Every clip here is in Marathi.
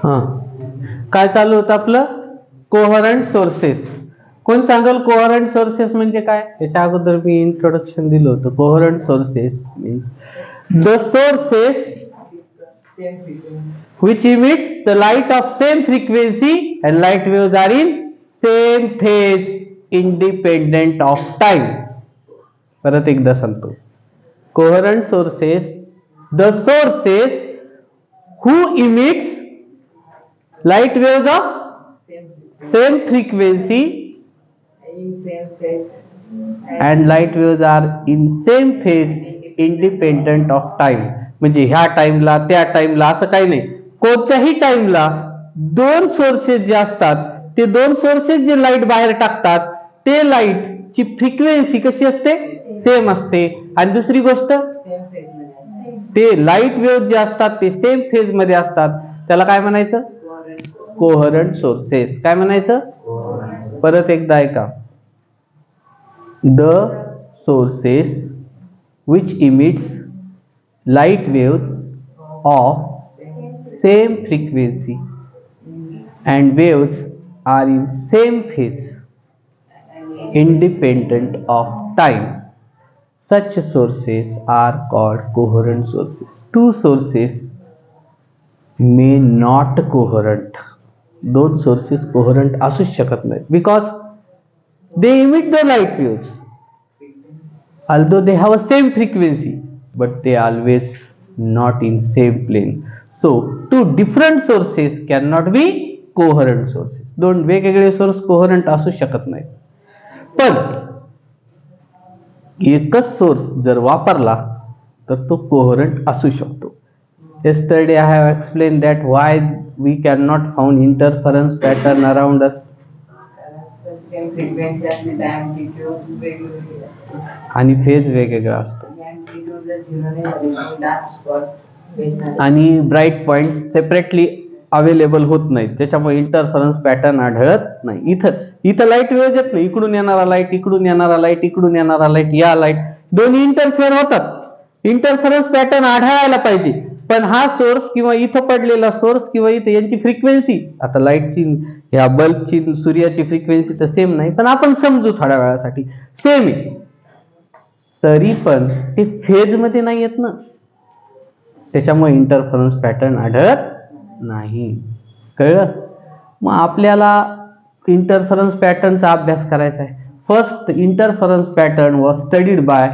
हा, काय चालू होतं आपलं? कोहरंट सोर्सेस. कोण सांगेल कोहरंट सोर्सेस म्हणजे काय? याच्या अगोदर मी इंट्रोडक्शन दिलं होतं. Coherent sources means the sources which emits the light of same frequency and light waves are in same phase independent of time. परत एकदा सांगतो. कोहरंट sources, the sources who emits light waves of same frequency and light waves are in same phase independent of time. म्हणजे ह्या टाइमला त्या टाइमला असं काही नाही, कोणत्याही टाइमला दोन सोर्सेस जे असतात ते दोन सोर्सेस जे लाईट बाहेर टाकतात ते लाईट ची फ्रिक्वेन्सी कशी असते? सेम असते. आणि दुसरी गोष्ट ते लाईट वेव्ह जे असतात ते सेम फेज मध्ये असतात. त्याला काय म्हणायचं? कोहरंट सोर्सेस. काय म्हणायचं? परत एकदा ऐका. The sources which emits light waves of same frequency and waves are in same phase independent of time. Such sources are called coherent sources. Two sources may not coherent. दोन सोर्सेस कोहरंट असू शकत नाहीत because they emit the light waves although they have a same frequency but they always not in same plane. So two different sources cannot be coherent sources. दोन वेगवेगळे सोर्स कोहरंट असू शकत नाहीत. पण एकच सोर्स जर वापरला तर तो कोहरंट असू शकतो. Yesterday I have explained that why we cannot found interference pattern around us. आणि फेज वेगवेगळा असतो आणि ब्राईट पॉइंट सेपरेटली अवेलेबल होत नाहीत, ज्याच्यामुळे इंटरफरन्स पॅटर्न आढळत नाही. इथं लाईट वेव्ह येत नाही, इकडून येणारा लाईट, इकडून येणारा लाईट, इकडून येणारा लाईट, या लाईट दोन्ही इंटरफेअर होतात. इंटरफरन्स पॅटर्न आढळायला पाहिजे. पण हा सोर्स किंवा इथं पडलेला सोर्स किंवा इथं यांची फ्रिक्वेन्सी, आता लाईटची या बल्बची सूर्याची फ्रिक्वेन्सी तर सेम नाही, पण आपण समजू थोड्या वेळासाठी सेम आहे, तरी पण ते फेज मध्ये नाही येत ना, त्याच्यामुळे इंटरफरन्स पॅटर्न आढळत नाही. कळलं? मग आपल्याला इंटरफरन्स पॅटर्नचा अभ्यास करायचा आहे. First interference pattern was studied by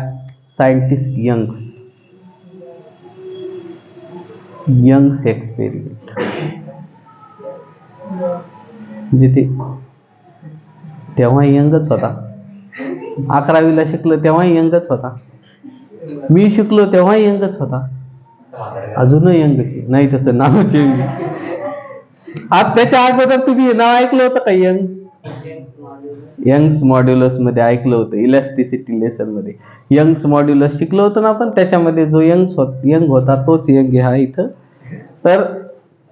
scientist Young's experiment. म्हणजे ते तेव्हा यंगच होता. 11वीला शिकलो तेव्हा यंगच होता. मी शिकलो तेव्हा यंगच होता. अजूनही यंगची नाही, तसं नाव चेंज. आज त्याच्या अगोदर तुम्ही नाव ऐकलं होतं का? यंग्स मॉड्युलस मध्ये ऐकलं होतं. इलॅस्टिसिटी लेसन मध्ये यंग्स मॉड्युलस शिकलो होतं ना आपण. त्याच्यामध्ये जो यंग होता तोच यंग हा इथं. तर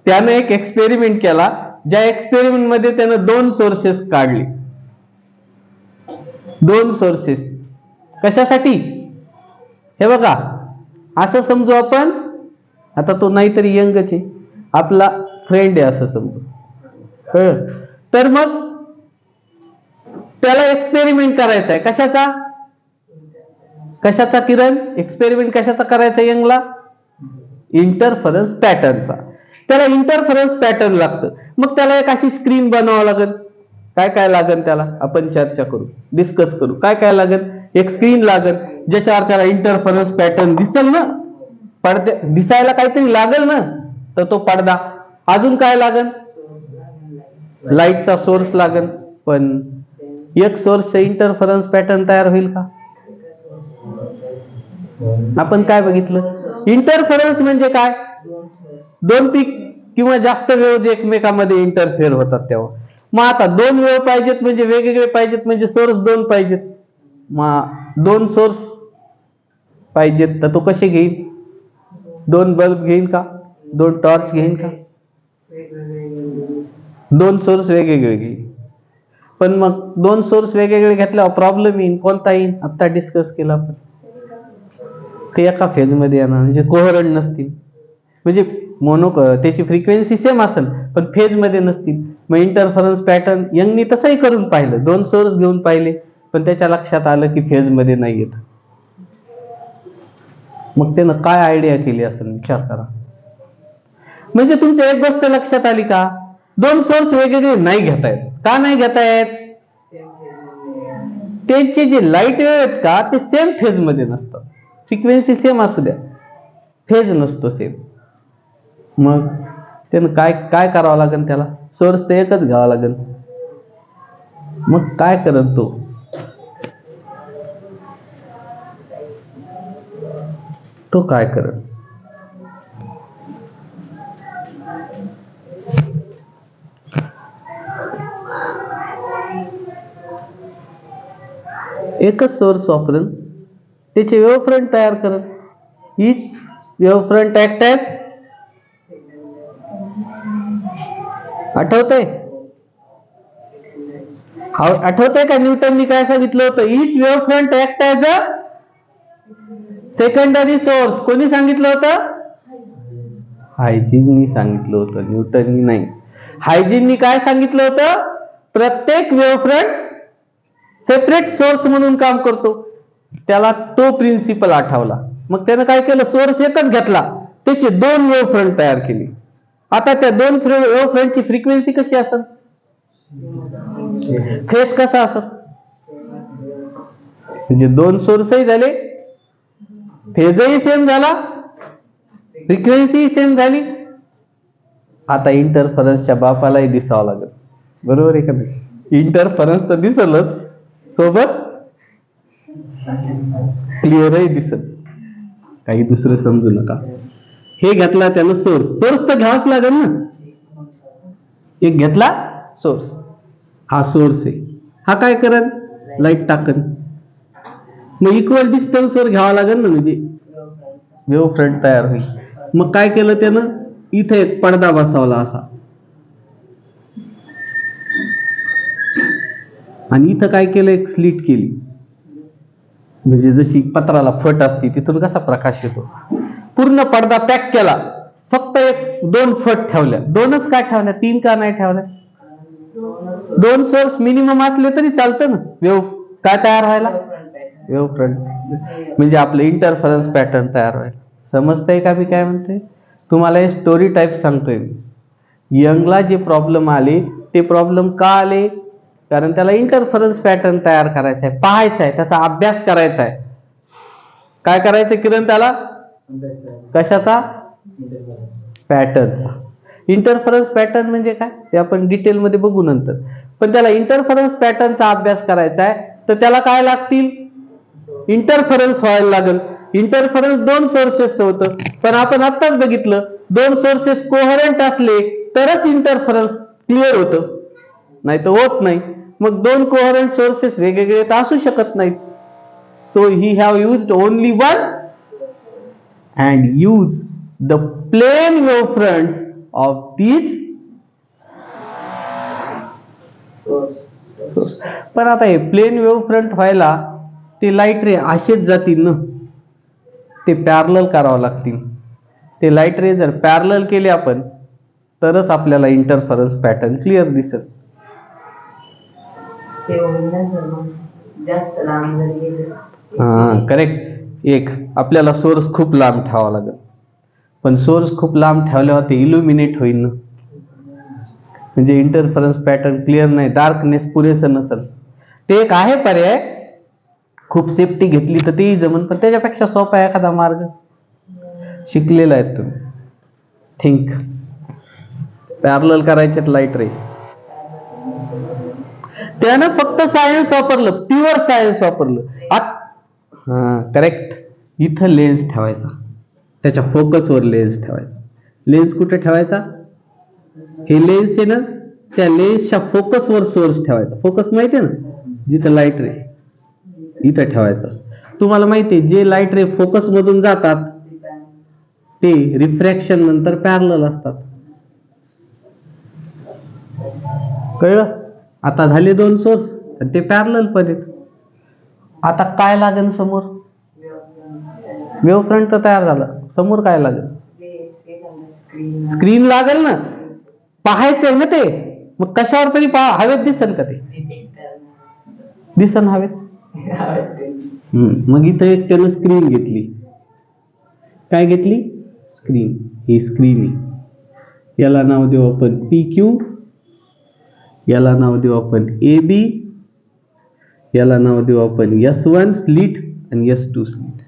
त्याने एक एक्सपेरिमेंट केला, ज्या एक्सपेरिमेंट मध्ये त्यानं दोन सोर्सेस काढले. दोन सोर्सेस कशासाठी? हे बघा, असं समजू आपण, आता तो नाहीतरी यंगच आहे, आपला फ्रेंड आहे असं समजू. कळलं? तर मग त्याला एक्सपेरिमेंट करायचा आहे. कशाचा? कशाचा किरण? एक्सपेरिमेंट कशाचा करायचा यंगला? इंटरफरन्स पॅटर्नचा. त्याला इंटरफरन्स पॅटर्न लागतं. मग त्याला एक अशी स्क्रीन बनवावं लागेल. काय काय लागेल त्याला आपण चर्चा करू, डिस्कस करू. काय काय लागेल? एक स्क्रीन लागेल ज्याच्यावर त्याला इंटरफरन्स पॅटर्न दिसेल ना. पडद्या दिसायला काहीतरी लागेल ना, तर तो पडदा. अजून काय लागेल? लाईटचा सोर्स लागेल. पण एक सोर्स इंटरफरन्स पॅटर्न तयार होईल का? आपण काय बघितलं? इंटरफरन्स म्हणजे काय? दोन पीक किंवा जास्त वेव्ह जे एकमेकांमध्ये इंटरफेअर होतात तेव्हा. मग आता दोन वेव्ह पाहिजेत म्हणजे वेगवेगळे पाहिजेत म्हणजे सोर्स दोन पाहिजेत. मग दोन सोर्स पाहिजेत तर तो कसे घेईल? दोन बल्ब घेईल का? दोन टॉर्च घेईल का? दोन सोर्स वेगवेगळे घेईल. पण मग दोन सोर्स वेगवेगळे घेतल्यावर प्रॉब्लेम येईल. कोणता येईल? आता डिस्कस केला आपण. ते एका फेज मध्ये येणार म्हणजे कोहरंट नसतील. म्हणजे त्याची फ्रिक्वेन्सी सेम असेल पण फेज मध्ये नसतील. मग इंटरफरन्स पॅटर्न यंगनी तसंही करून पाहिलं, 2 सोर्स घेऊन पाहिले, पण त्याच्या लक्षात आलं की फेज मध्ये नाही येत. मग त्यानं काय आयडिया केली असेल विचार करा. म्हणजे तुमच्या एक गोष्ट लक्षात आली का, 2 सोर्स वेगवेगळे नाही घेतायत. का नाही घेतायत? त्यांचे जे लाईट वेव्ह आहेत का ते सेम फेज मध्ये नसतात. फ्रिक्वेन्सी सेम असू द्या, फेज नसतो सेम. मग त्यानं काय काय करावं लागेल, त्याला सोर्स तर एकच घ्यावा लागेल. मग काय करत तो काय करत, एकच सोर्स वापरून त्याचे वेव्ह फ्रंट तयार करत. Each wave front act as, आठवतंय? आठवतंय का न्यूटननी काय सांगितलं होतं? Each wave front act as a secondary source. कोणी सांगितलं होतं? हायजीननी सांगितलं होतं, न्यूटननी नाही. हायजीननी काय सांगितलं होतं? प्रत्येक वेव्ह फ्रंट सेपरेट सोर्स म्हणून काम करतो. त्याला तो प्रिन्सिपल आठवला. मग त्यानं काय केलं, सोर्स एकच घेतला, त्याचे 2 वेव्ह फ्रंट तयार केली. आता त्या 2 वेव्ह फ्रंटची फ्रिक्वेन्सी कशी असेल, फेज कसा असेल? म्हणजे 2 सोर्सही झाले, फेजही सेम झाला, फ्रिक्वेन्सी सेम झाली. आता इंटरफरन्सच्या बापालाही दिसावं लागेल, बरोबर आहे का नाही? इंटरफरन्स तर दिसलच, सोबत क्लिअरही दिसत. काही दुसरं समजू नका. हे घेतला त्यानं सोर्स, सोर्स तर घ्यावाच लागेल ना. एक घेतला सोर्स, हा सोर्स आहे. हा काय करन, लाईट टाकन. मग इक्वल डिस्टन्स वर घ्यावा लागेल ना, म्हणजे वेव्ह फ्रंट तयार होईल. मग काय केलं त्यानं, इथे एक पडदा बसवला असा, आणि इथं काय केलं, एक स्लिट केली. म्हणजे जशी पत्राला फट असते तिथून कसा प्रकाश येतो, पूर्ण पडदा पॅक केला. फक्त 2 फट ठेवल्या. 2च का ठेवल्या, 3 का नाही ठेवल्या? 2 सोर्स मिनिमम असले तरी चालतं ना. वेव्ह काय तयार व्हायला, वेव्ह फ्रंट, म्हणजे आपलं इंटरफरन्स पॅटर्न तयार व्हायला. समजतंय का मी काय म्हणते? तुम्हाला हे स्टोरी टाईप सांगतोय मी. यंगला जे प्रॉब्लेम आले ते प्रॉब्लेम का आले, कारण त्याला इंटरफरन्स पॅटर्न तयार करायचा आहे, पाहायचा आहे, त्याचा अभ्यास करायचा आहे. काय करायचं किरण त्याला, कशाचा, पॅटर्नचा. इंटरफरन्स पॅटर्न म्हणजे काय ते आपण डिटेलमध्ये बघू नंतर. पण त्याला इंटरफरन्स पॅटर्नचा अभ्यास करायचा आहे, तर त्याला काय लागतील, इंटरफरन्स व्हायला लागेल. इंटरफरन्स 2 सोर्सेसचं होतं, पण आपण आत्ताच बघितलं 2 सोर्सेस कोहरंट असले तरच इंटरफरन्स क्लिअर होतं, नाही तर होत नाही. मग 2 कोहरंट सोर्सेस वेगवेगळे तर असू शकत नाहीत. So he have used only one and use the plane wave fronts of these. पण आता हे प्लेन वेव्ह फ्रंट व्हायला ते लाईट रे असेच जातील ना, ते पॅरलल करावं लागतील. ते लाईट रे जर पॅरलल केले आपण तरच आपल्याला इंटरफरन्स पॅटर्न क्लिअर दिसेल. हा करेक्ट. एक आपल्याला सोर्स खूप लांब ठेवावा लागेल, पण सोर्स खूप लांब ठेवल्यावर ते इल्युमिनेट होईल ना, म्हणजे इंटरफरन्स पॅटर्न क्लिअर नाही, डार्कनेस पुरेसं नसेल. ते एक आहे पर्याय, खूप सेफ्टी घेतली तर तेही जमन, पण त्याच्यापेक्षा सोपा आहे एखादा मार्ग, शिकलेला आहे तुम्ही. थिंक, पॅरलल करायचे लाईट रे. त्यानं फक्त सायन्स वापरलं, प्युअर सायन्स वापरलं. हा करेक्ट. इथं लेन्स ठेवायचा, त्याच्या फोकसवर लेन्स ठेवायचा. लेन्स कुठे ठेवायचा, हे लेन्स आहे ना, त्या लेन्सच्या फोकसवर सोर्स ठेवायचा. फोकस माहिती आहे ना, जिथं लाईट रे, इथं ठेवायचं. तुम्हाला माहिती आहे जे लाईट रे फोकस मधून जातात ते रिफ्रॅक्शन नंतर पॅरलल असतात. कळलं? आता झाले 2 सोर्स आणि ते पॅरलल पण आहेत. आता काय लागेल समोर, वेव्ह फ्रंट तर तयार झालं, समोर काय लागेल, स्क्रीन लागेल ना. पाहायचंय ना ते, मग कशावर तरी पहा, हवेत दिसन का ते? दिसन हवेत. मग इथं एक त्यानं स्क्रीन घेतली. काय घेतली? स्क्रीन. ही स्क्रीन आहे. याला नाव देऊ आपण PQ, याला नाव देऊ आपण AB, याला नाव देऊ आपण S1 स्लिट आणि S2 स्लिट.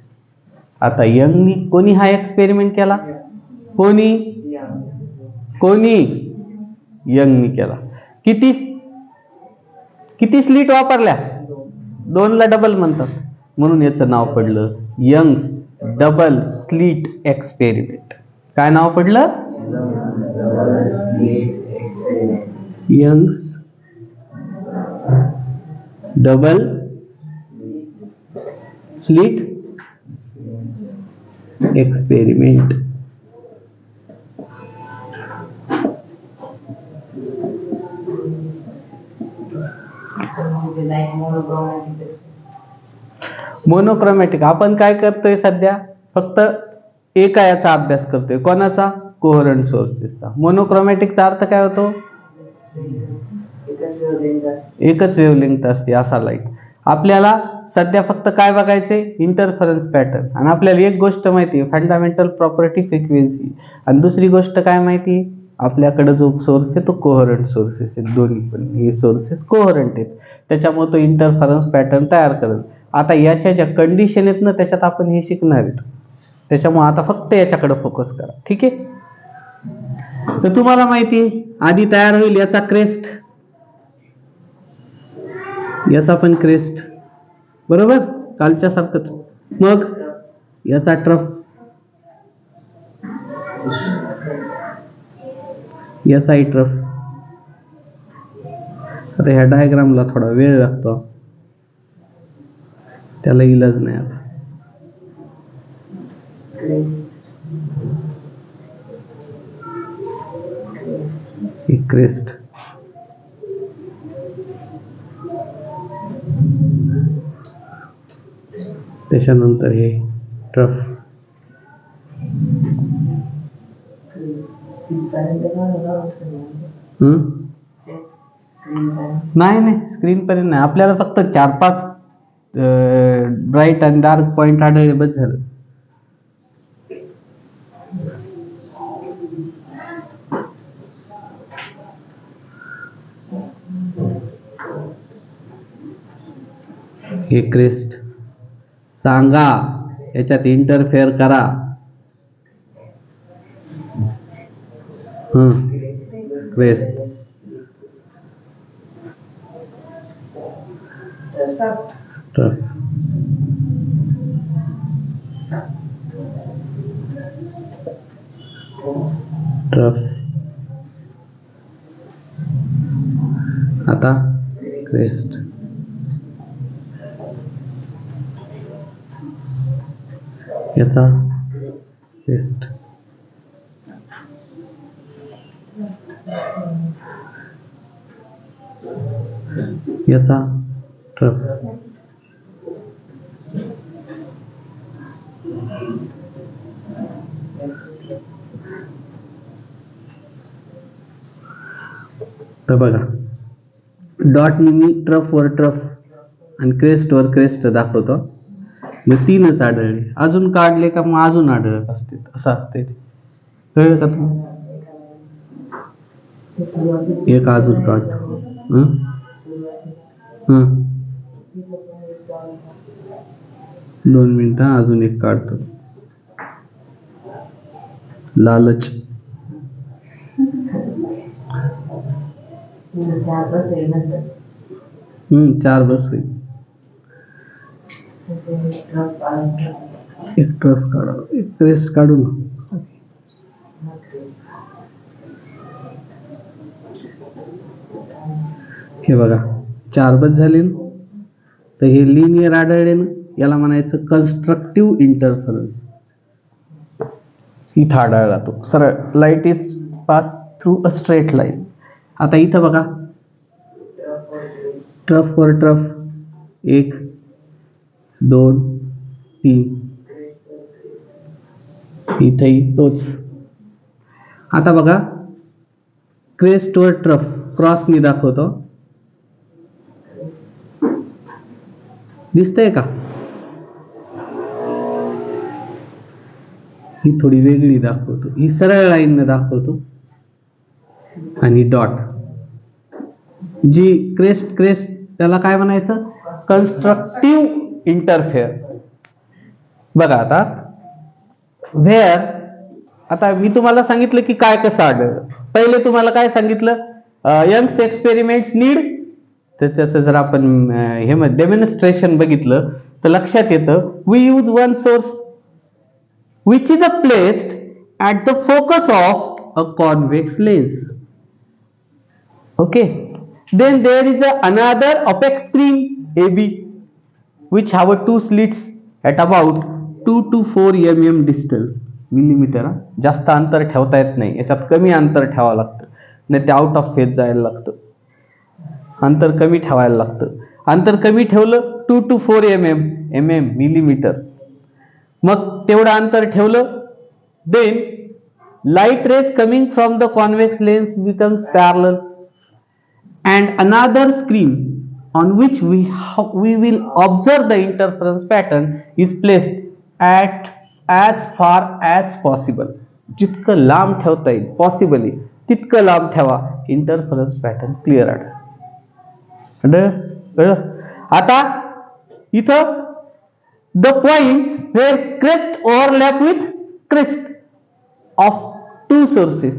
आता यंगनी कोणी हा एक्सपेरिमेंट केला? कोणी यंगनी केला. किती स्लिट वापरल्या? 2 ला डबल म्हणतात, म्हणून याचं नाव पडलं यंग्स डबल स्लिट एक्सपेरिमेंट. काय नाव पडलं? Young's double slit experiment. Monochromatic आपण काय करतोय सध्या? फक्त एका याचा अभ्यास करतोय. कोणाचा? कोहरंट सोर्सेसचा. मोनोक्रोमॅटिकचा अर्थ काय होतो? एकच वेव्हलेंग्थ असते असा लाईट. आपल्याला सध्या फक्त काय बघायचे? Interference pattern. आणि आपल्याला एक गोष्ट माहिती आहे, फंडामेंटल प्रॉपर्टी फ्रिक्वेन्सी. आणि दुसरी गोष्ट काय माहिती? आपल्याकडे जो सोर्स आहे तो कोहरंट सोर्सेस आहेत. दोन्ही पण हे सोर्सेस कोहरंट आहेत, त्याच्यामुळे तो इंटरफरन्स पॅटर्न तयार करेल. आता याच्या ज्या कंडिशन आहेत ना, त्याच्यात आपण हे शिकणार आहेत. त्याच्यामुळे आता फक्त याच्याकडे फोकस करा. ठीक आहे? तर तुम्हाला माहिती आहे आधी तयार होईल याचा क्रेस्ट, याचा पण क्रेस्ट, बरोबर? कालच्या सारखंच. मग याचा ट्रफ, याचाही ट्रफ. आता ह्या डायग्रामला थोडा वेळ लागतो, त्याला इलाज नाही. आता क्रेस्ट, त्याच्यानंतर हे ट्रफ. नाही स्क्रीन पर्यंत नाही. आपल्याला फक्त 4-5 ब्राईट आणि डार्क पॉइंट आढळले बस झालं. हे क्रेस्ट सांगा, याच्यात इंटरफेअर करा. Crest, trough, trough. आता क्रेस्ट, याचा क्रेस्ट, याचा ट्रफ. तर बघा, डॉटने मी ट्रफ वर ट्रफ आणि क्रेस्ट वर क्रेस्ट दाखवतो. मग 3च आढळले. अजून काढले का मग अजून आढळत असते, असं असते. कळलं का तुम्हाला? एक अजून काढतो. 2 मिनिटं, अजून एक काढतो. लालच. 4 बस होईल. एक ट्रफ काढा, एक क्रेस्ट काढून. हे बघा 4 बस झाले. तर हे लिनियर आढळले ना, याला म्हणायचं कन्स्ट्रक्टिव्ह इंटरफरन्स. इथं आढळला तो सरळ. Light is pass through a straight line. आता इथं बघा, ट्रफ वर ट्रफ 1 2 3, इथेही तोच. आता बघा क्रेस्टवर ट्रफ क्रॉसनी दाखवतो, दिसतंय का? ही थोडी वेगळी दाखवतो, ही सरळ लाईनने दाखवतो आणि डॉट. जी क्रेस्ट त्याला काय म्हणायचं? Constructive interfere. बघा आता व्हेअर, आता मी तुम्हाला सांगितलं की काय कसं आढळलं. पहिले तुम्हाला काय सांगितलं? Young's experiments need. तर तसं जर आपण हे डेमॉन्स्ट्रेशन बघितलं तर लक्षात येतं, we use one source which is placed at the focus of a convex lens. Okay, then there is another opaque screen AB which have two slits at about 2 to 4 mm distance. Millimetre, जास्त अंतर ठेवता येत नाही, याच्यात कमी अंतर ठेवावं लागतं, नाही ते आउट ऑफ फेज जायला लागतं. अंतर कमी ठेवायला लागतं. अंतर कमी ठेवलं 2 to 4 mm मिलीमीटर, मग तेवढं अंतर ठेवलं, then light rays coming from the convex lens becomes parallel and another screen on which we will observe the interference pattern is placed at as far as possible. जितकं लांब ठेवता येईल पॉसिबली तितकं लांब ठेवा, इंटरफरन्स पॅटर्न क्लिअर आढळ. आता इथं the points where crest overlap with crest of two sources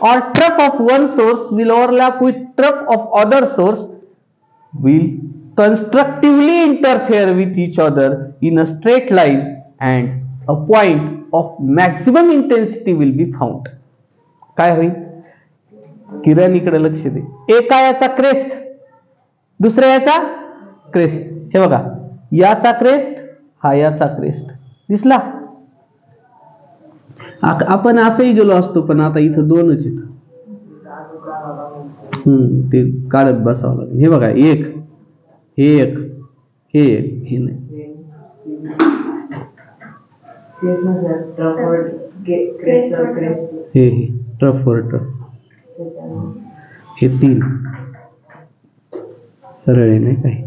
or trough of one source will overlap with trough of other source will constructively interfere with each other in a straight line and a point of maximum intensity will be found. काय होईल? किरण इकडे लक्ष दे. एका याचा क्रेस्ट, दुसऱ्या याचा क्रेस्ट. हे बघा, याचा क्रेस्ट हा याचा क्रेस्ट दिसला. आपण असंही गेलो असतो, पण आता इथं दोनच आहेत. ते काढत बसावं लागेल. हे बघा, एक हे एक हे एक हे नाही. हे ट्रफ वर ट्रफ, हे तीन सरळ आहे नाही काही.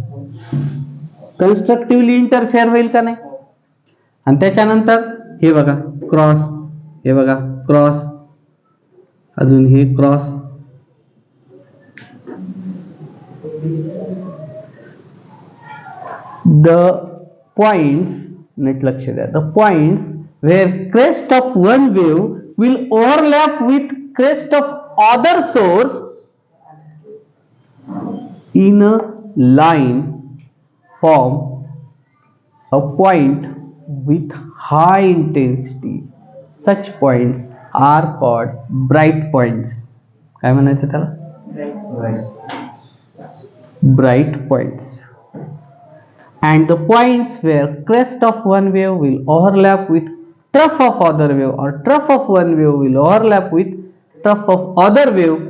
कन्स्ट्रक्टिव्हली इंटरफेअर होईल का नाही? आणि त्याच्यानंतर हे बघा क्रॉस, हे बघा क्रॉस, अजून हे क्रॉस. द पॉइंट्स, नीट लक्ष द्या, the points where crest of one wave will overlap with crest of other source in a line form a point with high intensity. Such points are called bright points. काय म्हणायचं त्याला? Bright points. And the points where crest of one wave will overlap with trough of other wave or trough of one wave will overlap with trough of other wave,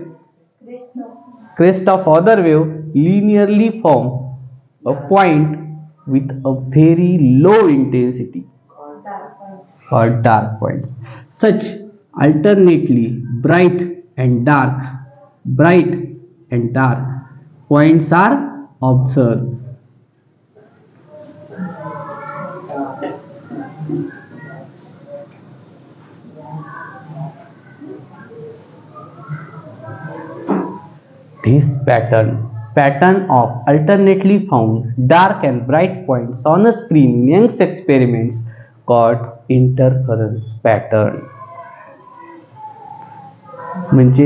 crest of other wave linearly form a point with a very low intensity or dark points. Such alternately bright and dark points are observed. This pattern of alternately found dark and bright points on a screen in Young's experiments called interference pattern. म्हणजे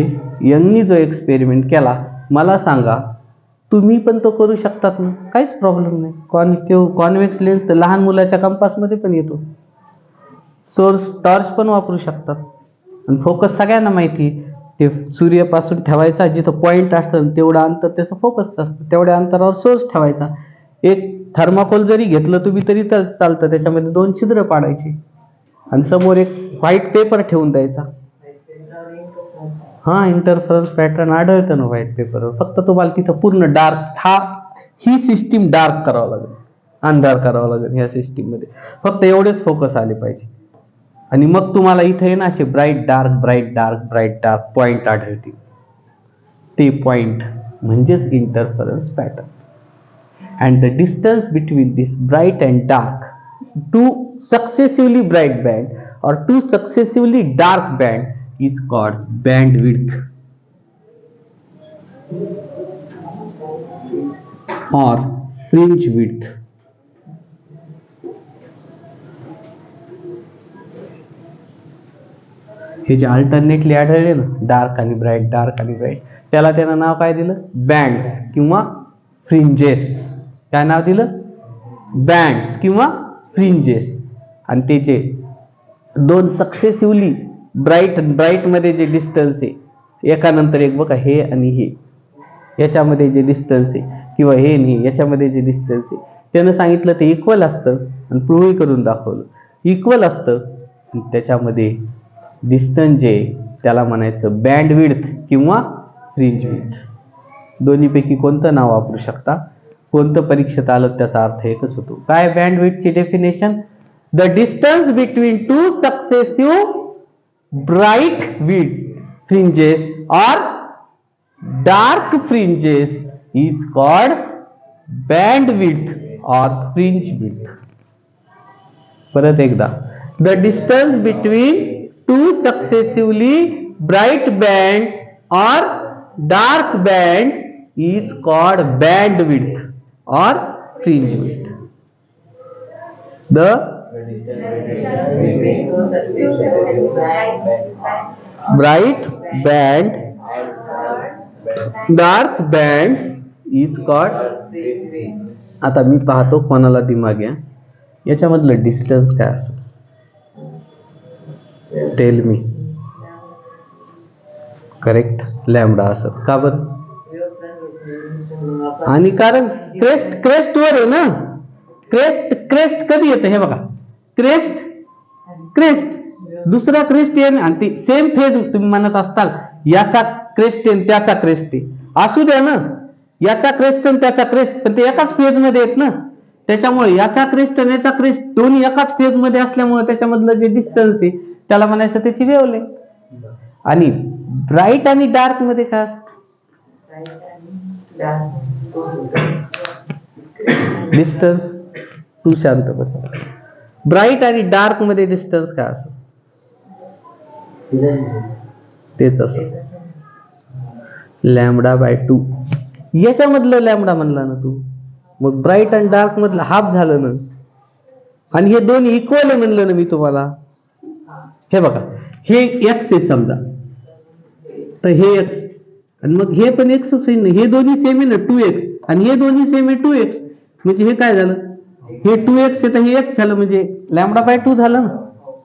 यंगनी जो एक्सपेरिमेंट केला, मला सांगा तुम्ही पण तो करू शकतात ना, काहीच प्रॉब्लेम नाही. कॉन्व्हेक्स लेन्स तर लहान मुलाच्या कंपास मध्ये पण येतो. सोर्स टॉर्च पण वापरू शकतात. आणि फोकस सगळ्यांना माहिती, ते सूर्यापासून ठेवायचा, जिथं पॉइंट असतं तेवढं अंतर त्याचं फोकस असतं, तेवढ्या अंतरावर सोर्स ठेवायचा. एक थर्माकोल जरी घेतलं तुम्ही तरी चालतं, त्याच्यामध्ये 2 छिद्र पाडायचे आणि समोर एक व्हाईट पेपर ठेवून द्यायचा. हा, इंटरफरन्स पॅटर्न आढळतं ना व्हाईट पेपरवर. फक्त तुम्हाला तिथं पूर्ण डार्क, ही सिस्टीम डार्क करावं लागेल, अंधार करावं लागेल ह्या सिस्टीम मध्ये. फक्त एवढेच फोकस आले पाहिजे आणि मग तुम्हाला इथे ना असे ब्राईट डार्क पॉइंट आढळतील. ते पॉइंट म्हणजेच interference pattern. And the distance between this bright and dark, two successively bright band or two successively dark band is called bandwidth or fringe width. हे जे अल्टरनेटली आढळले ना, डार्क आणि ब्राईट, डार्क आणि ब्राईट, त्याला त्यानं नाव काय दिलं? बँड्स किंवा फ्रिंजेस. काय नाव दिलं? बँड्स किंवा फ्रिंजेस. आणि त्याचे दोन सक्सेसिव्हली ब्राईट मध्ये जे डिस्टन्स आहे, एकानंतर एक बघा, हे आणि हे, याच्यामध्ये जे डिस्टन्स आहे, किंवा हे आणि हे याच्यामध्ये जे डिस्टन्स आहे, त्यानं सांगितलं ते इक्वल असतं आणि प्रूव्ह करून दाखवलं इक्वल असतं. त्याच्यामध्ये डिस्टन्स जे त्याला म्हणायचं बँड विड्थ किंवा फ्रिंज विड्थ. दोन्हीपैकी कोणतं नाव वापरू शकता, कोणतं परीक्षेत आलं त्याचा अर्थ एकच होतो. काय बँड विड्थची definition? The distance between two successive bright fringes or dark fringes is called bandwidth or fringe width. परत एकदा, the distance between two successively bright band or dark band is called bandwidth or fringe width. The bright band, dark bands is called. आता मी पाहतो कोणाला दिमाग आहे, याच्यामधलं डिस्टन्स काय असेल? Tell me. करेक्ट, लॅम्बडा असेल. का बरं? आणि कारण क्रेस्ट वर आहे ना. क्रेस्ट कधी येतं हे बघा, क्रेस्ट दुसरा क्रेस्ट आहे आणि ती सेम फेज तुम्ही म्हणत असताल, याचा क्रेस्ट आहे त्याचा क्रेस्ट आहे, असू द्या ना, याचा क्रेस्ट आणि त्याचा क्रेस्ट, पण ते एकाच फेज मध्ये आहेत ना. त्याच्यामुळे याचा क्रेस्ट आणि याचा क्रेस्ट दोन्ही एकाच फेज मध्ये असल्यामुळे त्याच्यामधलं जे डिस्टन्स आहे त्याला म्हणायचं त्याची वेव्हलेंथ. आणि ब्राईट आणि डार्क मध्ये काय असतं? डिस्टन्स. तू शांत बस. ब्राईट आणि डार्क मध्ये डिस्टन्स काय असं? तेच असं λ/2. याच्यामधलं लॅम्बडा म्हणला ना तू, मग ब्राईट आणि डार्क मधलं हाफ झालं ना. आणि हे दोन्ही इक्वल आहे म्हणलं ना मी तुम्हाला. हे बघा, हे एक्स आहे समजा, तर हे एक्स आणि मग हे पण एक्सच होईल ना. हे दोन्ही सेम आहे ना 2x, आणि हे दोन्ही सेम आहे 2x, म्हणजे हे काय झालं? हे 2x आहे तर हे x झालं, म्हणजे λ/2 झालं ना.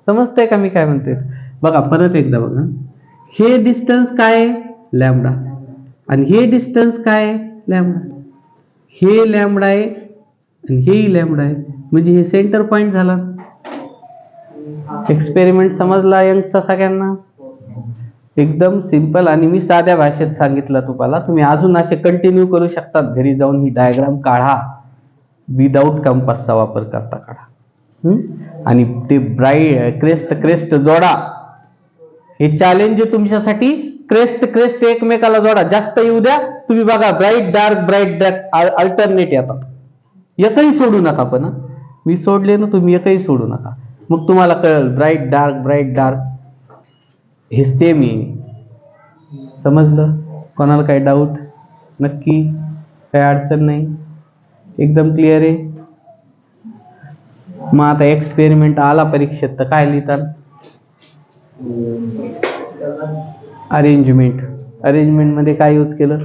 समजतंय का मी काय म्हणते? बघा परत एकदा बघा, हे डिस्टन्स काय आहे? लॅम्बडा. आणि हे डिस्टन्स काय आहे? लॅम्बडा. हे लॅम्बडा आहे आणि हेही लॅम्बडा आहे, म्हणजे हे सेंटर पॉइंट झाला. एक्सपेरिमेंट समजला यंगचा सगळ्यांना? एकदम सिंपल. आणि मी साध्या भाषेत सांगितलं तुम्हाला, तुम्ही अजून असे कंटिन्यू करू शकतात. घरी जाऊन ही डायग्राम काढा, विदाउट कंपासचा वापर करता काढा. आणि ते क्रेस्ट जोडा. हे चॅलेंज आहे तुमच्यासाठी. क्रेस्ट एकमेकाला जोडा, जास्त येऊ द्या. तुम्ही बघा, ब्राईट डार्क अल्टरनेट येतात. एकही सोडू नका. पण मी सोडले ना, तुम्ही एकही सोडू नका. मग तुम्हाला कळेल ब्राईट डार्क हे सेम आहे. समजलं? कोणाला काही डाऊट? नक्की काही अडचण नाही? एकदम क्लिअर आहे? मग आता एक्सपेरिमेंट आला परीक्षेत तर काय लिहितात? अरेंजमेंट मध्ये काय यूज केलं?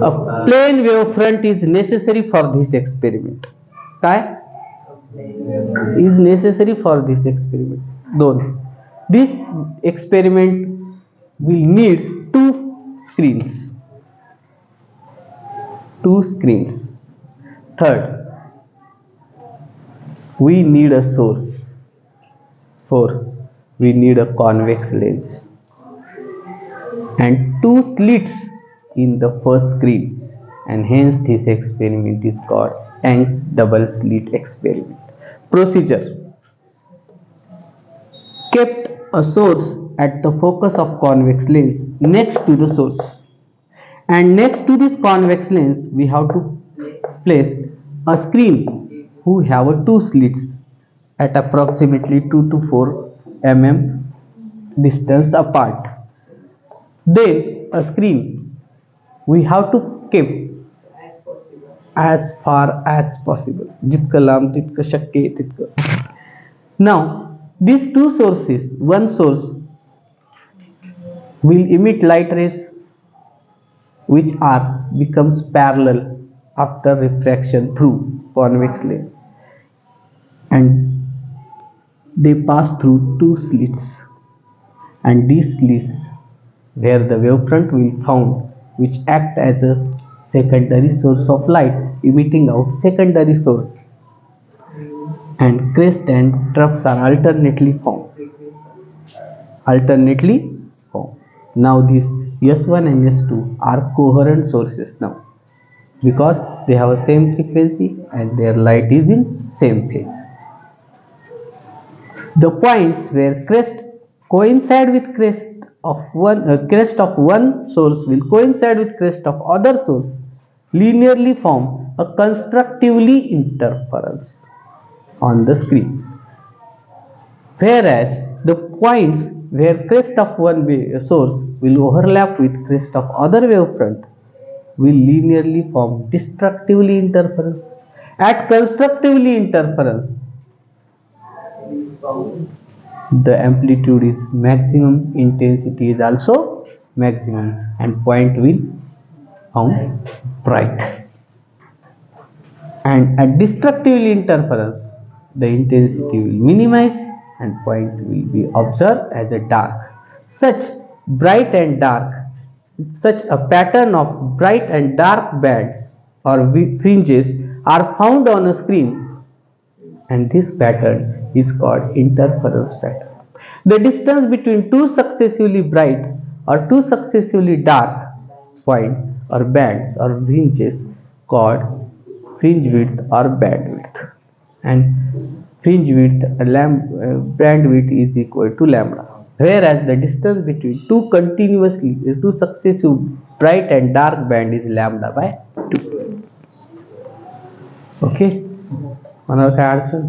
A plane wave front is necessary for this experiment. काय is necessary for this experiment? 2. This experiment will need two screens. 3rd, we need a source. 4, we need a convex lens and 2 slits in the first screen, and hence this experiment is called Young's double slit experiment. Procedure: kept a source at the focus of convex lens next to the source. And next to this convex lens we have to place a screen who have two slits at approximately 2 to 4 mm distance apart. Then a screen we have to keep as far as possible, जितकं लांब तितकं शक्य आहे तितकं. Now these two sources, one source will emit light rays which are becomes parallel after refraction through convex lens, and they pass through two slits, and these slits where the wavefront will found, which act as a secondary source of light emitting out secondary source, and crest and troughs are alternately formed. Now these S1 and S2 are coherent sources now, because they have a same frequency and their light is in same phase. The points where crest coincide with crest of one source will coincide with crest of other source linearly form a constructively interference on the screen, whereas the points where crest of one source will overlap with crest of other wavefront will linearly form destructively interference. At constructively interference, the amplitude is maximum, intensity is also maximum, and point will found bright. And at destructively interference, the intensity will minimize and point will be observed as a dark. Such bright and dark, such a pattern of bright and dark bands or fringes are found on a screen, and this pattern is called interference pattern. The distance between two successively bright or two successively dark points or bands or fringes called fringe width or bandwidth, and fringe width bandwidth is equal to lambda, whereas the distance between two successive bright and dark band is lambda by 2. Okay, म्हणाल काय अडचण?